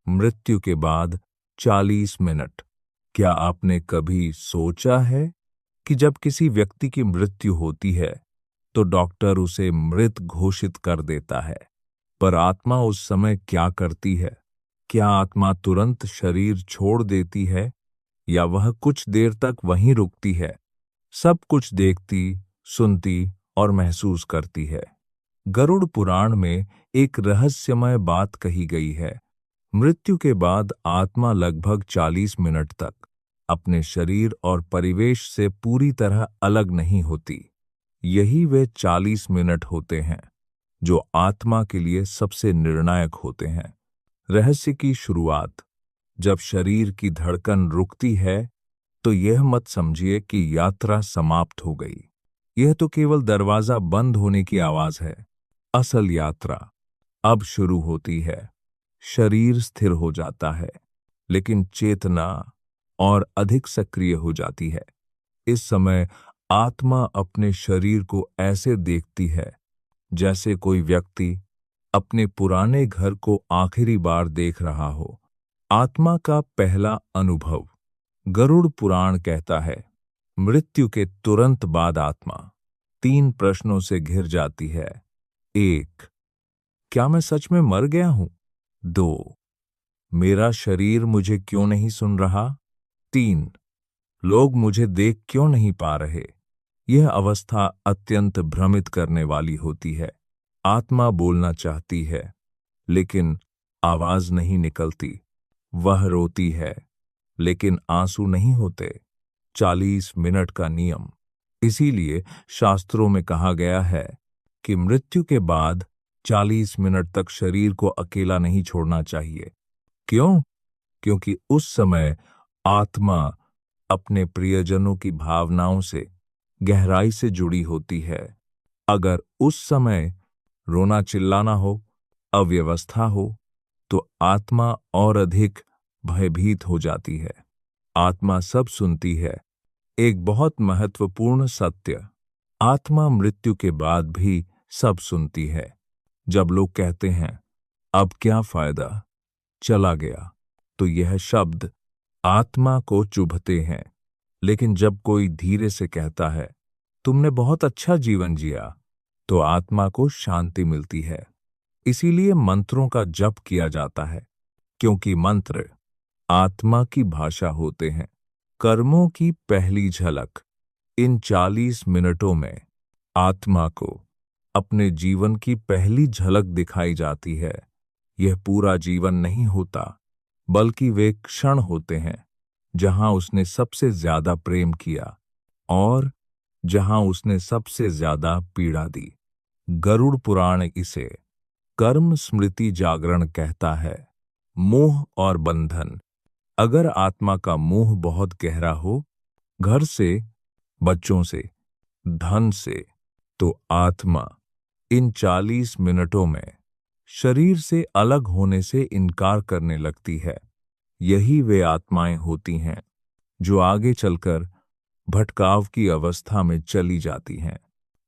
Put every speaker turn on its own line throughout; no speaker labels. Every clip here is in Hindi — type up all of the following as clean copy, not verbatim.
मृत्यु के बाद 40 मिनट। क्या आपने कभी सोचा है कि जब किसी व्यक्ति की मृत्यु होती है तो डॉक्टर उसे मृत घोषित कर देता है, पर आत्मा उस समय क्या करती है? क्या आत्मा तुरंत शरीर छोड़ देती है या वह कुछ देर तक वहीं रुकती है, सब कुछ देखती, सुनती और महसूस करती है? गरुड़ पुराण में एक रहस्यमय बात कही गई है। मृत्यु के बाद आत्मा लगभग 40 मिनट तक अपने शरीर और परिवेश से पूरी तरह अलग नहीं होती। यही वे 40 मिनट होते हैं जो आत्मा के लिए सबसे निर्णायक होते हैं। रहस्य की शुरुआत। जब शरीर की धड़कन रुकती है तो यह मत समझिए कि यात्रा समाप्त हो गई। यह तो केवल दरवाजा बंद होने की आवाज है। असल यात्रा अब शुरू होती है। शरीर स्थिर हो जाता है, लेकिन चेतना और अधिक सक्रिय हो जाती है। इस समय आत्मा अपने शरीर को ऐसे देखती है जैसे कोई व्यक्ति अपने पुराने घर को आखिरी बार देख रहा हो। आत्मा का पहला अनुभव। गरुड़ पुराण कहता है, मृत्यु के तुरंत बाद आत्मा 3 प्रश्नों से घिर जाती है। 1. क्या मैं सच में मर गया हूं? 2. मेरा शरीर मुझे क्यों नहीं सुन रहा? 3. लोग मुझे देख क्यों नहीं पा रहे? यह अवस्था अत्यंत भ्रमित करने वाली होती है। आत्मा बोलना चाहती है, लेकिन आवाज नहीं निकलती। वह रोती है, लेकिन आंसू नहीं होते। 40 मिनट का नियम। इसीलिए शास्त्रों में कहा गया है कि मृत्यु के बाद 40 मिनट तक शरीर को अकेला नहीं छोड़ना चाहिए। क्यों? क्योंकि उस समय आत्मा अपने प्रियजनों की भावनाओं से गहराई से जुड़ी होती है। अगर उस समय रोना चिल्लाना हो, अव्यवस्था हो, तो आत्मा और अधिक भयभीत हो जाती है। आत्मा सब सुनती है। एक बहुत महत्वपूर्ण सत्य, आत्मा मृत्यु के बाद भी सब सुनती है। जब लोग कहते हैं, अब क्या फायदा, चला गया, तो यह शब्द आत्मा को चुभते हैं। लेकिन जब कोई धीरे से कहता है, तुमने बहुत अच्छा जीवन जिया, तो आत्मा को शांति मिलती है। इसीलिए मंत्रों का जप किया जाता है, क्योंकि मंत्र आत्मा की भाषा होते हैं। कर्मों की पहली झलक। इन 40 मिनटों में आत्मा को अपने जीवन की पहली झलक दिखाई जाती है। यह पूरा जीवन नहीं होता, बल्कि वे क्षण होते हैं जहां उसने सबसे ज्यादा प्रेम किया और जहां उसने सबसे ज्यादा पीड़ा दी। गरुड़ पुराण इसे कर्म स्मृति जागरण कहता है। मोह और बंधन। अगर आत्मा का मोह बहुत गहरा हो, घर से, बच्चों से, धन से, तो आत्मा इन 40 मिनटों में शरीर से अलग होने से इनकार करने लगती है। यही वे आत्माएं होती हैं जो आगे चलकर भटकाव की अवस्था में चली जाती हैं।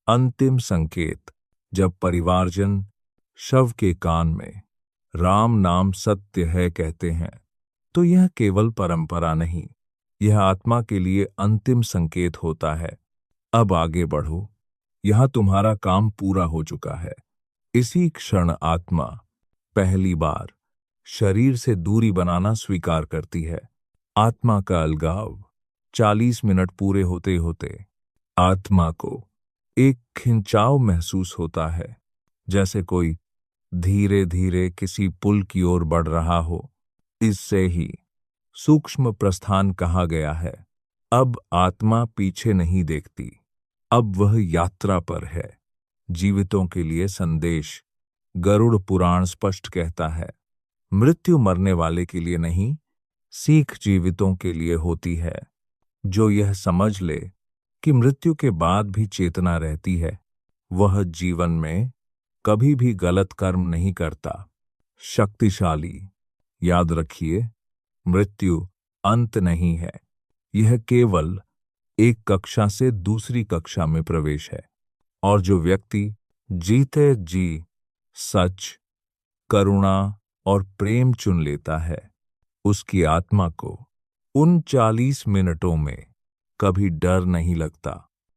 अंतिम संकेत। जब परिवारजन शव के कान में राम नाम सत्य है कहते हैं, तो यह केवल परंपरा नहीं, यह आत्मा के लिए अंतिम संकेत होता है। अब आगे बढ़ो, यहां तुम्हारा काम पूरा हो चुका है। इसी क्षण आत्मा पहली बार शरीर से दूरी बनाना स्वीकार करती है। आत्मा का अलगाव। 40 मिनट पूरे होते होते आत्मा को एक खिंचाव महसूस होता है, जैसे कोई धीरे धीरे किसी पुल की ओर बढ़ रहा हो। इससे ही सूक्ष्म प्रस्थान कहा गया है। अब आत्मा पीछे नहीं देखती, अब वह यात्रा पर है। जीवितों के लिए संदेश। गरुड़ पुराण स्पष्ट कहता है, मृत्यु मरने वाले के लिए नहीं, सीख जीवितों के लिए होती है। जो यह समझ ले कि मृत्यु के बाद भी चेतना रहती है, वह जीवन में कभी भी गलत कर्म नहीं करता। शक्तिशाली। याद रखिए, मृत्यु अंत नहीं है, यह केवल एक कक्षा से दूसरी कक्षा में प्रवेश है। और जो व्यक्ति जीते जी सच, करुणा और प्रेम चुन लेता है, उसकी आत्मा को उन 40 मिनटों में कभी डर नहीं लगता।